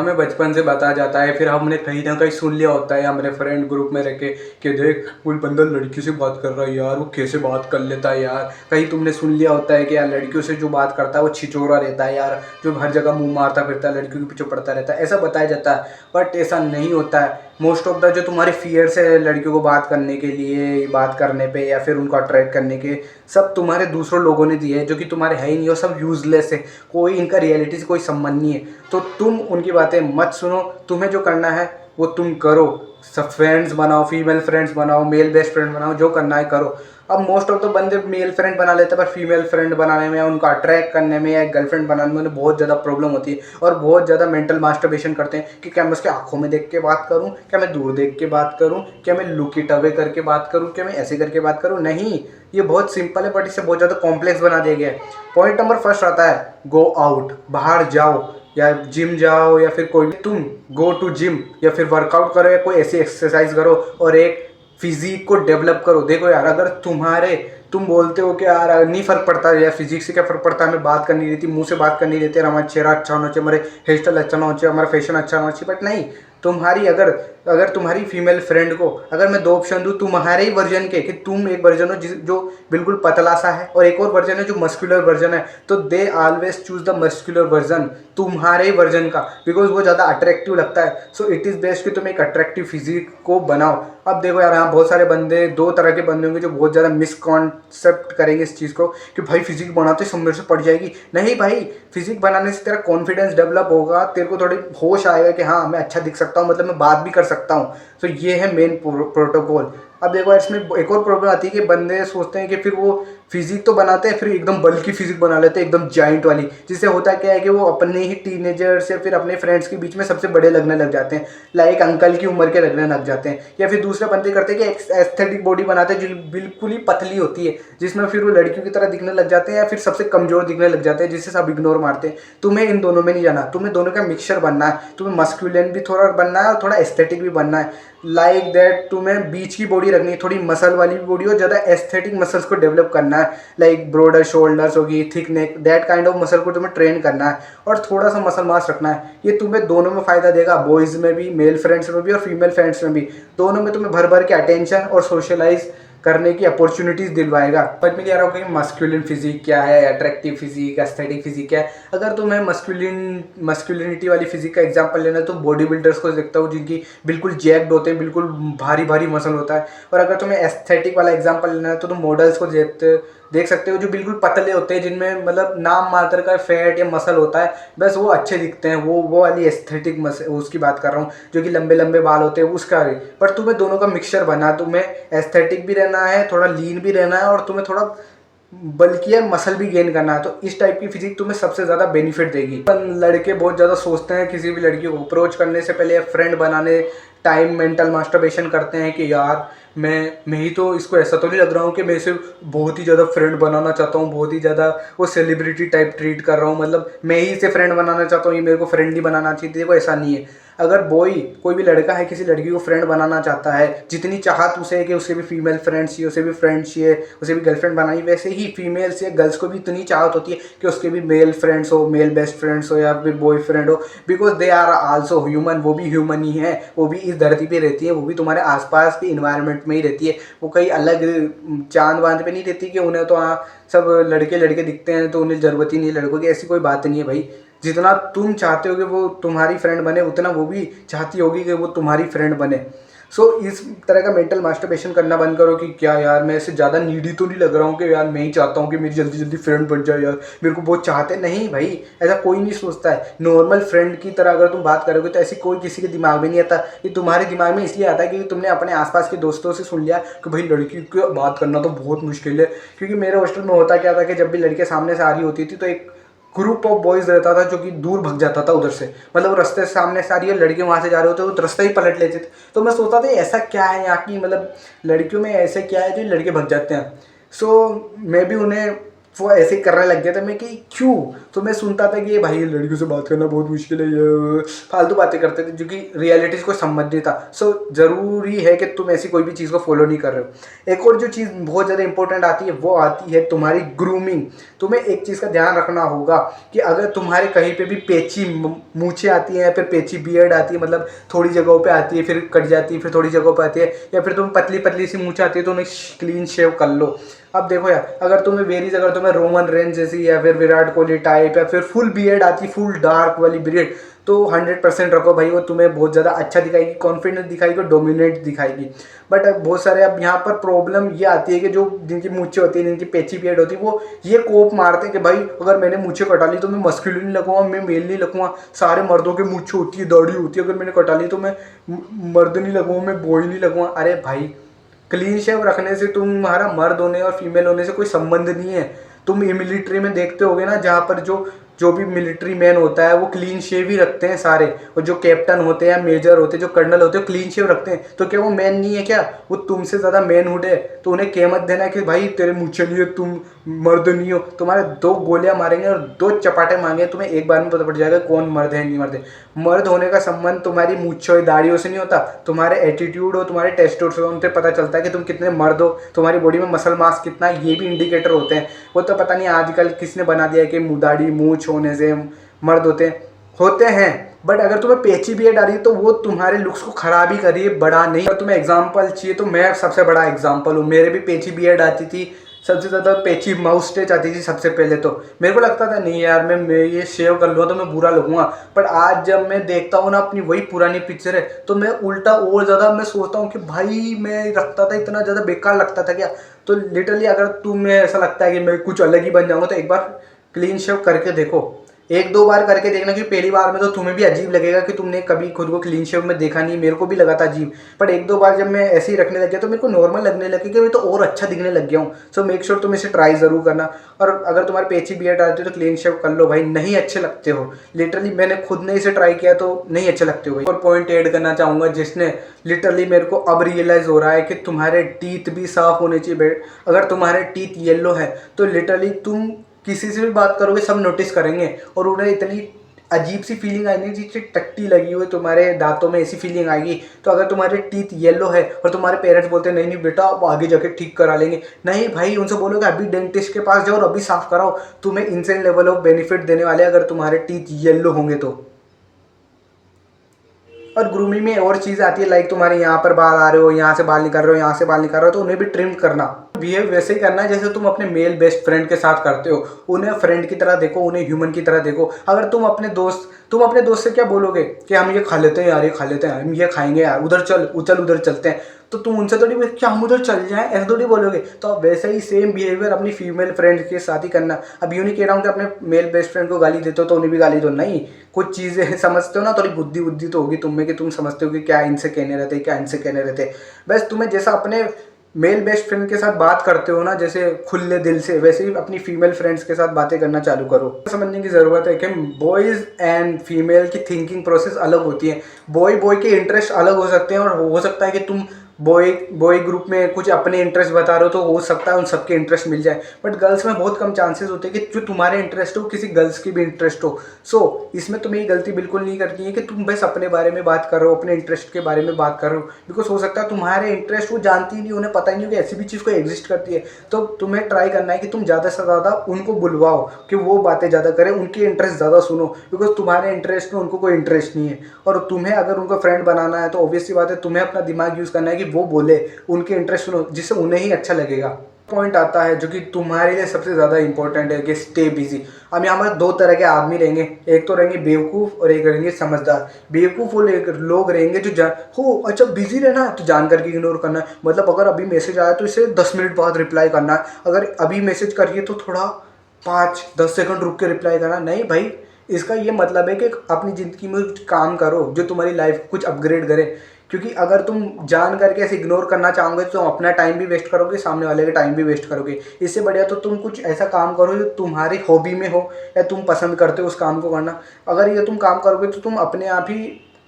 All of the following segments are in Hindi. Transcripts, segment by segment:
हमें बचपन से बताया जाता है, फिर हमने कहीं ना कहीं सुन लिया होता है हमारे फ्रेंड ग्रुप में रह के कि देख कोई बंदा लड़की से बात कर रहा है यार, वो कैसे बात कर लेता है यार। कहीं तुमने सुन लिया होता है कि यार लड़कियों से जो बात करता है वो छिचोरा रहता है यार, जो हर जगह मुंह मारता फिरता है, लड़कियों के पीछे पड़ता रहता है, ऐसा बताया जाता है। बट ऐसा नहीं होता है। मोस्ट ऑफ द जो तुम्हारी फियर्स है लड़कियों को बात करने के लिए, बात करने पे या फिर उनको अट्रैक्ट करने के, सब तुम्हारे दूसरों लोगों ने दिए हैं जो कि तुम्हारे है ही नहीं, और सब यूजलेस है। कोई इनका रियलिटी से कोई संबंध नहीं है। तो तुम उनकी बातें मत सुनो। तुम्हें जो करना है वो तुम करो। सब फ्रेंड्स बनाओ, फीमेल फ्रेंड्स बनाओ, मेल बेस्ट फ्रेंड बनाओ, जो करना है करो। अब मोस्ट ऑफ द बंदे मेल फ्रेंड बना लेते हैं, पर फीमेल फ्रेंड बनाने में, उनको अट्रैक्ट करने में या गर्लफ्रेंड बनाने में उन्हें बहुत ज़्यादा प्रॉब्लम होती है, और बहुत ज़्यादा मेंटल मास्टरबेशन करते हैं कि क्या मैं उसके आंखों में देख के बात करूं, क्या मैं दूर देख के बात करूं, क्या मैं लुक इट अवे करके बात करूं, क्या मैं ऐसे करके बात करूं। नहीं, ये बहुत सिंपल है, बट इसे बहुत ज़्यादा कॉम्प्लेक्स बना दिया गया है। पॉइंट नंबर फर्स्ट आता है गो आउट, बाहर जाओ, या जिम जाओ, या फिर कोई तुम गो टू जिम, या फिर वर्कआउट करो, या कोई ऐसी एक्सरसाइज करो और एक फिजिक को डेवलप करो। देखो यार, अगर तुम बोलते हो कि यार नहीं फर्क पड़ता है यार, फिजिक्स से क्या फर्क पड़ता है, हमें बात करनी रहती, मुंह से बात करनी रहती है, हमारा चेहरा अच्छा होना चाहिए, हमारे हेयर स्टाइल अच्छा होना चाहिए, हमारा फैशन अच्छा होना चाहिए। बट नहीं, तुम्हारी अगर अगर तुम्हारी फीमेल फ्रेंड को अगर मैं दो ऑप्शन दूँ तुम्हारे ही वर्जन के, कि तुम एक वर्जन हो जो बिल्कुल पतला सा है, और एक और वर्जन है जो मस्कुलर वर्जन है, तो they always choose the muscular version, तुम्हारे ही वर्जन का, बिकॉज वो ज़्यादा अट्रैक्टिव लगता है। सो इट इज़ बेस्ट कि तुम एक अट्रैक्टिव फिजिक को बनाओ। अब देखो यार, यहाँ बहुत सारे बंदे, दो तरह के बंदे होंगे जो बहुत ज़्यादा मिसकॉन्सेप्ट करेंगे इस चीज़ को कि भाई फिजिक बनाते सब मेरे से पड़ जाएगी। नहीं भाई, फिजिक बनाने से तेरा कॉन्फिडेंस डेवलप होगा, तेरे को थोड़ी होश आएगा कि हाँ मैं अच्छा दिख सकता हूँ, मतलब मैं बात भी कर सकता हूँ। तो ये है मेन प्रोटोकॉल। अब देखो इसमें एक और प्रॉब्लम आती है कि बंदे सोचते हैं कि फिर वो फिजिक तो बनाते हैं, फिर एकदम बल्कि फिजिक बना लेते हैं, एकदम जाइंट वाली, जिससे होता क्या है कि वो अपने ही टीनेजर्स या फिर अपने फ्रेंड्स के बीच में सबसे बड़े लगने लग जाते हैं, लाइक अंकल की उम्र के लगने लग जाते हैं। या फिर दूसरे बंदे करते हैं कि एस्थेटिक बॉडी बनाते हैं जो बिल्कुल ही पतली होती है, जिसमें फिर वो लड़कियों की तरह दिखने लग जाते हैं, या फिर सबसे कमजोर दिखने लग जाते हैं, जिससे सब इग्नोर मारते हैं। तुम्हें इन दोनों में नहीं जाना, तुम्हें दोनों का मिक्सचर बनना है। तुम्हें मस्कुलिन भी थोड़ा बनना है और थोड़ा एस्थेटिक भी बनना है, लाइक दैट। तुम्हें बीच की बॉडी रखनी है, थोड़ी मसल वाली बॉडी और ज़्यादा एस्थेटिक मसल्स को डेवलप करना है, लाइक ब्रॉडर शोल्डर्स होगी, thick neck, that kind of muscle को तुम्हें ट्रेन करना है, और थोड़ा सा मसल मास रखना है। ये तुम्हें दोनों में फ़ायदा देगा, बॉयज़ में भी, मेल फ्रेंड्स में भी और फीमेल फ्रेंड्स में भी। दोनों में तुम्हें भर भर के अटेंशन और सोशलाइज करने की अपॉर्चुनिटीज़ दिलवाएगा। समझ में नहीं आ रहा होगा कि मस्कुलिन फिजिक क्या है, अट्रैक्टिव फिजिक, एस्थेटिक फिजिक क्या है। अगर तुम्हें मस्कुलिनिटी वाली फिजिक का एग्जांपल लेना है तो बॉडी बिल्डर्स को देखता हूँ जिनकी बिल्कुल जैक्ड होते हैं, बिल्कुल भारी भारी मसल होता है। और अगर तुम्हें एस्थेटिक वाला एग्जांपल लेना है तो तुम मॉडल्स को देख सकते हो जो बिल्कुल पतले होते हैं, जिनमें मतलब नाम मात्र का फैट या मसल होता है, बस वो अच्छे दिखते हैं। वो वाली एस्थेटिक मसल उसकी बात कर रहा हूँ, जो कि लंबे लंबे बाल होते हैं उसका भी। पर तुम्हें दोनों का मिक्सचर बना, तुम्हें एस्थेटिक भी रहना है, थोड़ा लीन भी रहना है, और तुम्हें थोड़ा बल्कि है मसल भी गेन करना है। तो इस टाइप की फिजिक तुम्हें सबसे ज़्यादा बेनिफिट देगी। लड़के बहुत ज़्यादा सोचते हैं किसी भी लड़की को अप्रोच करने से पहले, फ्रेंड बनाने टाइम मेंटल मास्टरबेशन करते हैं कि यार मैं ही तो इसको ऐसा तो नहीं लग रहा हूँ कि मैं इसे बहुत ही ज़्यादा फ्रेंड बनाना चाहता हूँ, बहुत ही ज़्यादा वो सेलिब्रिटी टाइप ट्रीट कर रहा हूँ, मतलब मैं ही इसे फ्रेंड बनाना चाहता हूँ, ये मेरे को फ्रेंड ही बनाना चाहिए। देखो ऐसा नहीं है। अगर कोई भी लड़का है किसी लड़की को फ्रेंड बनाना चाहता है, जितनी चाहत उसे है कि उसे भी फीमेल फ्रेंड्स चाहिए, उसे भी फ्रेंड्स चाहिए, उसे भी गर्लफ्रेंड बनानी, वैसे ही फीमेल्स या गर्ल्स को भी इतनी चाहत होती है कि उसके भी मेल फ्रेंड्स हो, मेल बेस्ट फ्रेंड्स हो, या फिर बॉयफ्रेंड हो, because they are also human. वो भी ह्यूमन ही है, वो भी इस धरती पे रहती है, वो भी तुम्हारे आसपास के इन्वायरमेंट में ही रहती है। वो कहीं अलग चांद वांद पे नहीं रहती कि उन्हें तो हाँ सब लड़के लड़के दिखते हैं तो उन्हें ज़रूरत ही नहीं है लड़कों की। ऐसी कोई बात नहीं है भाई। जितना तुम चाहते हो कि वो तुम्हारी फ्रेंड बने, उतना वो भी चाहती होगी कि वो तुम्हारी फ्रेंड बने। सो इस तरह का मेंटल मास्टरबेशन करना बंद करो कि क्या यार मैं इससे ज़्यादा नीडी तो नहीं लग रहा हूँ कि यार मैं ही चाहता हूँ कि मेरी जल्दी जल्दी फ्रेंड बन जाए, यार मेरे को बहुत चाहते। नहीं भाई, ऐसा कोई नहीं सोचता है। नॉर्मल फ्रेंड की तरह अगर तुम बात करोगे तो ऐसी कोई किसी के दिमाग में नहीं आता। ये तुम्हारे दिमाग में इसलिए आता है क्योंकि तुमने अपने आसपास के दोस्तों से सुन लिया कि भाई लड़की को बात करना तो बहुत मुश्किल है। क्योंकि मेरे हॉस्टल में होता क्या था कि जब भी लड़के सामने से आ रही होती थी तो एक ग्रुप ऑफ बॉयज़ रहता था जो कि दूर भग जाता था उधर से, मतलब वो रास्ते से सामने से आ रही है, लड़के वहाँ से जा रहे होते वो रास्ता ही पलट लेते थे। तो मैं सोचता था ऐसा क्या है यहाँ की, मतलब लड़कियों में ऐसे क्या है जो लड़के भग जाते हैं। सो मैं भी उन्हें वो ऐसे करने लग गया था मैं कि क्यों। तो मैं सुनता था कि ये भाई लड़कियों से बात करना बहुत मुश्किल है, ये फालतू बातें करते थे जो कि रियलिटीज़ को समझ नहीं था। सो ज़रूरी है कि तुम ऐसी कोई भी चीज़ को फॉलो नहीं कर रहे हो। एक और जो चीज़ बहुत ज़्यादा इंपॉर्टेंट आती है वो आती है तुम्हारी ग्रूमिंग। तुम्हें एक चीज़ का ध्यान रखना होगा कि अगर तुम्हारे कहीं पे भी पेची मूछें आती हैं या फिर पेची बियर्ड आती है, मतलब थोड़ी जगहों पे आती है फिर कट जाती है फिर थोड़ी जगहों पे आती है, या फिर तुम पतली पतली सी मूछें आती है तो उन्हें क्लीन शेव कर लो। अब देखो यार, अगर तुम्हें वेरीज, अगर तुम्हें रोमन रेंज जैसी या फिर विराट कोहली टाइप या फिर फुल बियर्ड आती, फुल डार्क वाली बियर्ड, तो 100% रखो भाई, वो तुम्हें बहुत ज़्यादा अच्छा दिखाएगी, कॉन्फिडेंस दिखाएगी और डोमिनेट दिखाएगी। बट बहुत सारे अब यहाँ पर प्रॉब्लम ये आती है कि जो जिनकी मूछें होती है, जिनकी पेची बियर्ड होती है, वो ये कोप मारते हैं कि भाई अगर मैंने मूछें कटा ली तो मैं मस्कुलिन नहीं लगूंगा, मैं मेल नहीं लगूंगा। सारे मर्दों के मूछें होती है, दाढ़ी होती है, अगर मैंने कटा ली तो मैं मर्द नहीं लगूंगा, मैं बॉय नहीं लगूंगा। अरे भाई, क्लीन शेव रखने से तुम्हारा मर्द होने और फीमेल होने से कोई संबंध नहीं है। तुम मिलिट्री में देखते होगे ना, जहाँ पर जो जो भी मिलिट्री मैन होता है वो क्लीन शेव ही रखते हैं सारे, और जो कैप्टन होते हैं, मेजर होते हैं, जो कर्नल होते हैं, क्लीन शेव रखते हैं। तो क्या वो मैन नहीं है क्या? वो तुमसे ज़्यादा मैनहुड है। तो उन्हें कह मत देना कि भाई तेरे मुझे नहीं है, तुम मर्द नहीं हो। तुम्हारे 2 गोलियां मारेंगे और 2 चपाटे मांगे, तुम्हें एक बार में पता पड़ जाएगा कौन मर्द है नहीं मर्द है। मर्द होने का संबंध तुम्हारी मूछों दाढ़ियों से नहीं होता, तुम्हारे एटीट्यूड और तुम्हारे टेस्टोस्टेरोन से पता चलता है कि तुम कितने मर्द हो, तुम्हारी बॉडी में मसल मास कितना है, ये भी इंडिकेटर होते हैं। वो तो पता नहीं आजकल किसने बना दिया कि दाढ़ी मूछ होने से मर्द होते हैं। बट अगर तुम्हें पेची बियर्ड आ रही है तो वो तुम्हारे लुक्स को खराब ही कर रही है, बड़ा नहीं। अगर तुम्हें एग्जाम्पल चाहिए तो मैं सबसे बड़ा एग्जाम्पल हूँ। मेरे भी पेची बियर्ड आती थी, सबसे ज़्यादा पेची माउस्टेच आती थी सबसे पहले। तो मेरे को लगता था नहीं यार, मैं ये शेव कर लूँगा तो मैं बुरा लगूंगा। पर आज जब मैं देखता हूँ ना अपनी वही पुरानी पिक्चर है, तो मैं उल्टा और ज़्यादा मैं सोचता हूँ कि भाई मैं रखता था इतना ज़्यादा बेकार लगता था क्या। तो लिटरली अगर तुम्हें ऐसा लगता है कि मैं कुछ अलग ही बन जाऊँगा तो एक बार क्लीन शेव करके देखो। 1-2 बार करके देखना, कि पहली बार में तो तुम्हें भी अजीब लगेगा कि तुमने कभी खुद को क्लीन शेव में देखा नहीं। मेरे को भी लगा था अजीब, बट 1-2 बार जब मैं ऐसे ही रखने लग गया तो मेरे को नॉर्मल लगने लगे कि मैं तो और अच्छा दिखने लग गया हूँ। सो मेक श्योर तुम इसे ट्राई ज़रूर करना। और अगर तुम्हारे पेची बियर्ड आती है तो क्लीन शेव कर लो भाई, नहीं अच्छे लगते हो। लिटरली मैंने खुद ने इसे ट्राई किया तो नहीं अच्छे लगते हो भाई। और पॉइंट ऐड करना चाहूँगा जिसने लिटरली मेरे को अब रियलाइज़ हो रहा है कि तुम्हारे टीथ भी साफ़ होने चाहिए। अगर तुम्हारे टीथ येलो है तो लिटरली तुम किसी से भी बात करोगे सब नोटिस करेंगे, और उन्हें इतनी अजीब सी फीलिंग आएगी, जिससे टट्टी लगी हुई तुम्हारे दांतों में, ऐसी फीलिंग आएगी। तो अगर तुम्हारे टीथ येलो है और तुम्हारे पेरेंट्स बोलते हैं नहीं नहीं बेटा अब आगे जाके ठीक करा लेंगे, नहीं भाई, उनसे बोलोगे अभी डेंटिस्ट के पास जाओ और अभी साफ कराओ, तुम्हें इंसेंट लेवल ऑफ बेनिफिट देने वाले अगर तुम्हारे टीथ येलो होंगे तो। और ग्रूमिंग में और चीज़ आती है, लाइक तुम्हारे यहाँ पर बाल आ रहे हो, यहाँ से बाल निकल रहे हो, यहाँ से बाल निकल रहे हो, तो उन्हें भी ट्रिम करना। बिहेव वैसे ही करना है जैसे तुम अपने मेल बेस्ट फ्रेंड के साथ करते हो। उन्हें फ्रेंड की तरह देखो, उन्हें ह्यूमन की तरह देखो। अगर तुम अपने दोस्त से क्या बोलोगे कि हम ये खा लेते हैं यार, ये खा लेते हैं, हम ये खाएंगे यार, उधर चल उधर चलते हैं, तो तुम उनसे थोड़ी क्या हम उधर चल जाएं, ऐसे थोड़ी बोलोगे। तो अब वैसे ही सेम बिहेवियर अपनी फीमेल फ्रेंड के साथ ही करना। अब यूँ नहीं कह रहा हूँ कि अपने मेल बेस्ट फ्रेंड को गाली देते हो तो उन्हें भी गाली दो, नहीं। कुछ चीज़ें समझते हो ना, थोड़ी बुद्धि तो होगी तुम में कि तुम समझते हो कि क्या इनसे कहने रहते, क्या इनसे कहने रहते। बस तुम्हें जैसा अपने मेल बेस्ट फ्रेंड के साथ बात करते हो ना, जैसे खुले दिल से, वैसे ही अपनी फीमेल फ्रेंड्स के साथ बातें करना चालू करो। समझने की ज़रूरत है कि बॉयज़ एंड फीमेल की थिंकिंग प्रोसेस अलग होती है। बॉय के इंटरेस्ट अलग हो सकते हैं, और हो सकता है कि तुम बॉय ग्रुप में कुछ अपने इंटरेस्ट बता रहे हो तो हो सकता है उन सबके इंटरेस्ट मिल जाए। बट गर्ल्स में बहुत कम चांसेस होते हैं कि जो तुम्हारे इंटरेस्ट हो किसी गर्ल्स की भी इंटरेस्ट हो। सो इसमें तुम्हें ये गलती बिल्कुल नहीं करनी है कि तुम बस अपने बारे में बात कर रहे हो, अपने इंटरेस्ट के बारे में बात कर रहे हो। बिकॉज हो सकता है तुम्हारे इंटरेस्ट वो जानती ही नहीं, उन्हें पता ही नहीं हो कि ऐसी भी चीज़ कोई एग्जिस्ट करती है। तो तुम्हें ट्राई करना है कि तुम ज़्यादा से ज़्यादा उनको बुलवाओ कि वो बातें ज़्यादा करें, उनके इंटरेस्ट ज़्यादा सुनो। बिकॉज तुम्हारे इंटरेस्ट में उनको कोई इंटरेस्ट नहीं है, और तुम्हें अगर उनको फ्रेंड बनाना है तो ऑब्वियसली बात है तुम्हें अपना दिमाग यूज़ करना है कि वो बोले, उनके इंटरेस्ट सुनो, जिससे उन्हें ही अच्छा लगेगा। पॉइंट आता है जो कि तुम्हारे लिए सबसे ज़्यादा इंपॉर्टेंट है कि स्टे बिजी। अब यहाँ पर 2 तरह के आदमी रहेंगे, एक तो रहेंगे बेवकूफ़ और एक रहेंगे समझदार। बेवकूफ़ वो लोग रहेंगे जो अच्छा बिजी रहना है तो जान करके इग्नोर करना है। मतलब अगर अभी मैसेज आया तो इसे 10 मिनट बाद रिप्लाई करना है, अगर अभी मैसेज करिए तो थोड़ा 5-10 सेकंड रुक के रिप्लाई करना। नहीं भाई, इसका ये मतलब है कि अपनी ज़िंदगी में काम करो जो तुम्हारी लाइफ को कुछ अपग्रेड करे। क्योंकि अगर तुम जान करके ऐसे इग्नोर करना चाहोगे तो तुम अपना टाइम भी वेस्ट करोगे, सामने वाले का टाइम भी वेस्ट करोगे। इससे बढ़िया तो तुम कुछ ऐसा काम करो जो तुम्हारी हॉबी में हो या तुम पसंद करते हो उस काम को करना। अगर ये तुम काम करोगे तो तुम अपने आप ही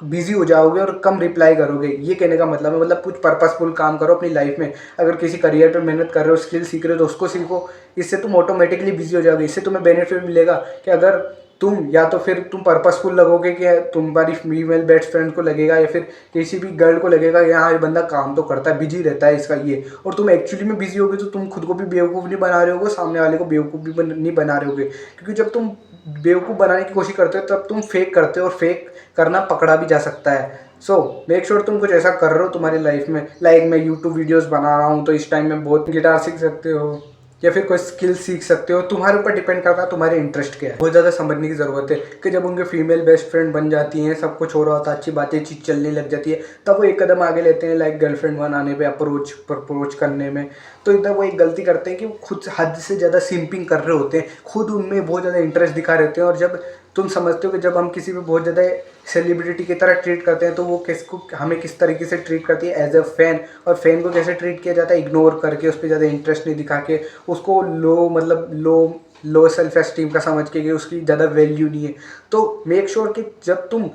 बिजी हो जाओगे और कम रिप्लाई करोगे। ये कहने का मतलब है, मतलब कुछ पर्पसफुल काम करो अपनी लाइफ में। अगर किसी करियर पे मेहनत कर रहे हो, स्किल सीख रहे हो, तो उसको सीखो। इससे तुम ऑटोमेटिकली बिजी हो जाओगे। इससे तुम्हें बेनिफिट मिलेगा कि अगर तुम या तो फिर तुम पर्पसफुल लगोगे कि तुम्हारी फीमेल बेस्ट फ्रेंड को लगेगा या फिर किसी भी गर्ल को लगेगा कि हाँ ये बंदा काम तो करता है, बिजी रहता है इसका ये, और तुम एक्चुअली में बिजी होगे तो तुम खुद को भी बेवकूफ़ नहीं बना रहे होगे, सामने वाले को बेवकूफ़ भी नहीं बना रहे होगे। क्योंकि जब तुम बेवकूफ़ बनाने की कोशिश करते हो तब तुम फेक करते हो, और फेक करना पकड़ा भी जा सकता है। सो मेक श्योर तुम कुछ ऐसा कर रहे हो तुम्हारी लाइफ में। लाइक मैं यूट्यूब वीडियोस बना रहा हूँ तो इस टाइम में बहुत गिटार सीख सकते हो या फिर कोई स्किल सीख सकते हो। तुम्हारे ऊपर डिपेंड करता है तुम्हारे इंटरेस्ट क्या है। बहुत ज़्यादा समझने की ज़रूरत है कि जब उनके फीमेल बेस्ट फ्रेंड बन जाती हैं, सब कुछ हो रहा होता है, अच्छी बातें चीज़ चलने लग जाती है, तब वो एक कदम आगे लेते हैं लाइक गर्लफ्रेंड बनाने पे, प्रपोज करने में। तो इधर वो एक गलती करते हैं कि वो खुद हद से ज़्यादा सिंपिंग कर रहे होते हैं, खुद उनमें बहुत ज़्यादा इंटरेस्ट दिखा रहे होते हैं। और जब तुम समझते हो कि जब हम किसी पे बहुत ज़्यादा सेलिब्रिटी की तरह ट्रीट करते हैं तो वो किसको हमें किस तरीके से ट्रीट करती है एज अ फैन, और फैन को कैसे ट्रीट किया जाता है, इग्नोर करके, उस पर ज़्यादा इंटरेस्ट नहीं दिखा के, उसको लो मतलब लो सेल्फ एस्टीम का समझ के कि उसकी ज़्यादा वैल्यू नहीं है। तो मेक श्योर कि जब तुम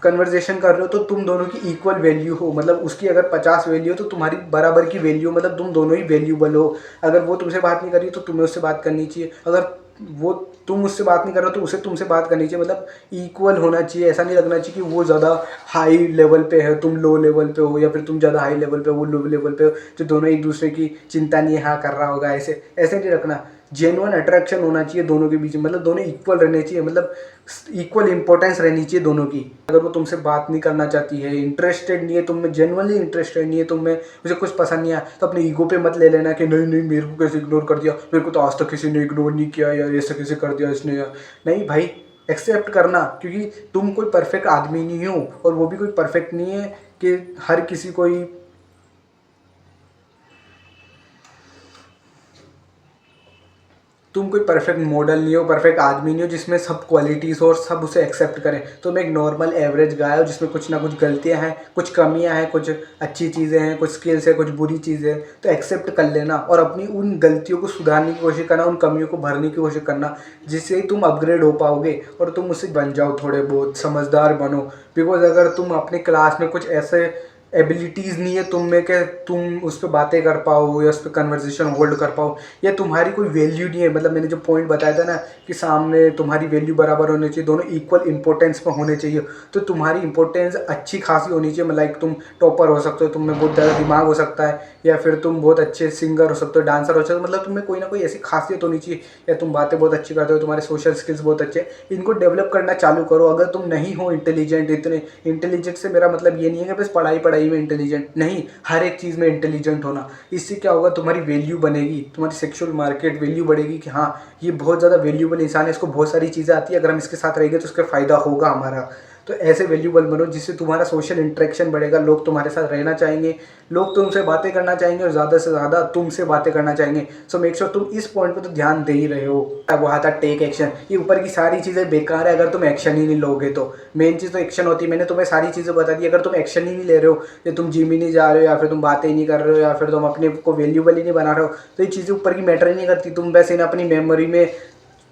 कन्वर्जेशन कर रहे हो तो तुम दोनों की इक्वल वैल्यू हो। मतलब उसकी अगर 50 वैल्यू हो तो तुम्हारी बराबर की वैल्यू हो, मतलब तुम दोनों ही वैल्यूबल हो। अगर वो तुमसे बात नहीं कर रही तो तुम्हें उससे बात करनी चाहिए, अगर वो तुम उससे बात नहीं कर रहे हो तो उसे तुमसे बात करनी चाहिए। मतलब इक्वल होना चाहिए। ऐसा नहीं लगना चाहिए कि वो ज़्यादा हाई लेवल पे है, तुम लो लेवल पे हो, या फिर तुम ज़्यादा हाई लेवल पे हो, वो लो लेवल पे हो, जो दोनों एक दूसरे की चिंता नहीं हाँ कर रहा होगा। ऐसे ऐसे नहीं रखना। जेन्युइन अट्रैक्शन होना चाहिए दोनों के बीच में, मतलब दोनों इक्वल रहने चाहिए, मतलब इक्वल इंपॉर्टेंस रहनी चाहिए दोनों की। अगर वो तुमसे बात नहीं करना चाहती है, इंटरेस्टेड नहीं है तुम में, जेन्युइनली इंटरेस्टेड नहीं है तुम में, उसे कुछ पसंद नहीं आया, तो अपने ईगो पे मत ले लेना कि नहीं नहीं मेरे को कैसे इग्नोर कर दिया, मेरे को तो आज तक किसी ने इग्नोर नहीं किया यार, ऐसा कैसे कर दिया इसने यार। नहीं भाई, एक्सेप्ट करना, क्योंकि तुम कोई परफेक्ट आदमी नहीं हो और वो भी कोई परफेक्ट नहीं है कि हर किसी कोई तुम कोई परफेक्ट मॉडल नहीं हो, परफेक्ट आदमी नहीं हो जिसमें सब क्वालिटीज़ हो और सब उसे एक्सेप्ट करें। तुम एक नॉर्मल एवरेज गाय हो जिसमें कुछ ना कुछ गलतियां हैं, कुछ कमियां हैं, कुछ अच्छी चीज़ें हैं, कुछ स्किल्स है, कुछ बुरी चीज़ें हैं। तो एक्सेप्ट कर लेना और अपनी उन गलतियों को सुधारने की कोशिश करना, उन कमियों को भरने की कोशिश करना, जिससे ही तुम अपग्रेड हो पाओगे और तुम उससे बन जाओ, थोड़े बहुत समझदार बनो। बिकॉज अगर तुम अपने क्लास में कुछ ऐसे एबिलिटीज़ नहीं है तुम में कि तुम उस पर बातें कर पाओ या उस पर कन्वर्सेशन होल्ड कर पाओ, या तुम्हारी कोई वैल्यू नहीं है। मतलब मैंने जो पॉइंट बताया था ना कि सामने तुम्हारी वैल्यू बराबर होनी चाहिए, दोनों इक्वल इंपॉर्टेंस में होने चाहिए। तो तुम्हारी इंपॉर्टेंस अच्छी खासी होनी चाहिए। लाइक तुम टॉपर हो सकते हो, तुम में बहुत ज़्यादा दिमाग हो सकता है, या फिर तुम बहुत अच्छे सिंगर हो सकते हो, डांसर हो सकते हो। मतलब तुम्हें कोई ना कोई ऐसी खासियत होनी चाहिए, या तुम बातें बहुत अच्छी करते हो, तुम्हारे सोशल स्किल्स बहुत अच्छे, इनको डेवलप करना चालू करो। अगर तुम नहीं हो इंटेलिजेंट, इतने इंटेलिजेंट से मेरा मतलब ये नहीं है कि बस पढ़ाई पढ़ाई में इंटेलिजेंट, नहीं, हर एक चीज़ में इंटेलिजेंट होना। इससे क्या होगा, तुम्हारी वैल्यू बनेगी, तुम्हारी सेक्सुअल मार्केट वैल्यू बढ़ेगी कि हाँ ये बहुत ज़्यादा वैल्यूबल इंसान है, इसको बहुत सारी चीज़ें आती है, अगर हम इसके साथ रहेंगे तो उसका फ़ायदा होगा हमारा। तो ऐसे वैल्यूबल बनो जिससे तुम्हारा सोशल इंटरेक्शन बढ़ेगा, लोग तुम्हारे साथ रहना चाहेंगे, लोग तुमसे बातें करना चाहेंगे और ज़्यादा से ज़्यादा तुमसे बातें करना चाहेंगे। सो मेक श्योर तुम इस पॉइंट पे तो ध्यान दे ही रहे हो। वो आता टेक एक्शन, ये ऊपर की सारी चीज़ें बेकार है अगर तुम एक्शन ही नहीं लोगे तो। मेन चीज़ तो एक्शन होती है। मैंने तुम्हें सारी चीज़ें बता दी, अगर तुम एक्शन ही नहीं ले रहे हो, या तुम जिम ही नहीं जा रहे हो, या फिर तुम बातें ही नहीं कर रहे हो, या फिर तुम अपने को वैल्यूबल ही नहीं बना रहे हो, तो ये चीज़ें ऊपर की मैटर ही नहीं करती। तुम बस इन्हें अपनी मेमोरी में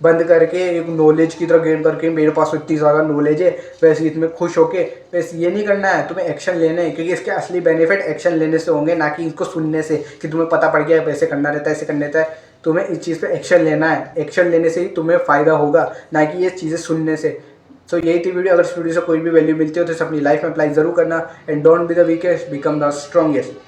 बंद करके एक नॉलेज की तरह गेन करके मेरे पास इतनी ज़्यादा नॉलेज है, वैसे इसमें खुश होके, वैसे ये नहीं करना है। तुम्हें एक्शन लेना है, क्योंकि इसके असली बेनिफिट एक्शन लेने से होंगे, ना कि इसको सुनने से कि तुम्हें पता पड़ गया ऐसे करना रहता है, ऐसे करना रहता है। तुम्हें इस चीज़ पे एक्शन लेना है, एक्शन लेने से ही तुम्हें फ़ायदा होगा, ना कि ये चीज़ें सुनने से। सो यही थी वीडियो। अगर इस वीडियो से कोई भी वैल्यू मिलती हो तो इसे अपनी लाइफ में अप्लाई ज़रूर करना। And don't be the weakest, become the strongest.